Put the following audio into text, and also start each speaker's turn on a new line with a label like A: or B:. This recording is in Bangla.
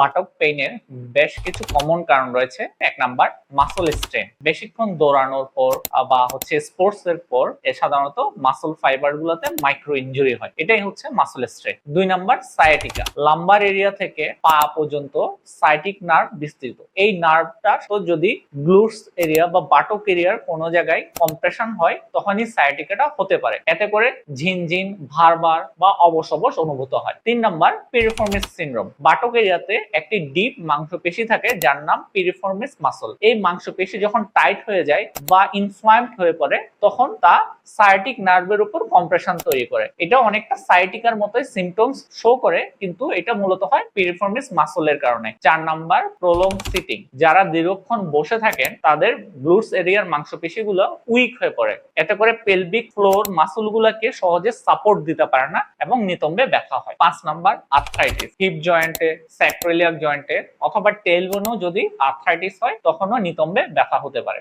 A: বাটক পেইনের বেশ কিছু কমন কারণ রয়েছে। 1 নাম্বার মাসল স্ট্রেন, বেশিক্ষণ দৌড়ানোর পর বা স্পোর্টস এর পর সাধারণত মাসল ফাইবার গুলোতে মাইক্রো ইনজুরি হয়, এটাই হচ্ছে muscle strain. 2 number sciatica, lumber area থেকে পা পর্যন্ত সায়াটিক নার্ভ বিস্তৃত। এই নার্ভটা তো যদি গ্লুটস এরিয়া বা বাটক এরিয়ার কোনো জায়গায় কম্প্রেশন হয় তখনই সায়াটিকাটা হতে পারে, এতে করে ঝিনঝিন, ভারবার বা অবশ অনুভূত হয়। 3 নাম্বার পিরিফর্মিস সিনড্রোম, বাটক এরিয়াতে একটি ডিপ মাংসপেশি থাকে যার নাম পিরিফর্মিস মাসল। এই মাংসপেশি যখন টাইট হয়ে যায় বা ইনফ্লামেড হয়ে পড়ে তখন তা সায়াটিক নার্ভের উপর কম্প্রেশন তৈরি করে। এটা অনেকটা সায়াটিকার মতোই সিমটমস শো করে, কিন্তু এটা মূলত হয় পিরিফর্মিস মাসলের কারণে। 4 নাম্বার প্রলং সিটিং, যারা দীর্ঘক্ষণ বসে থাকেন তাদের গ্লুটস এরিয়ার মাংসপেশিগুলো উইক হয়ে পড়ে, এতে করে পেলভিক ফ্লোর মাসলগুলোকে সহজে সাপোর্ট দিতে পারে না এবং নিতম্বে ব্যথা হয়। 5 নাম্বার আর্থ্রাইটিস, হিপ জয়েন্টে, স্যাক্রোইলিয়াক জয়েন্টে অথবা টেলবোনেও যদি আর্থ্রাইটিস হয় তখনও নিতম্বে ব্যথা হতে পারে।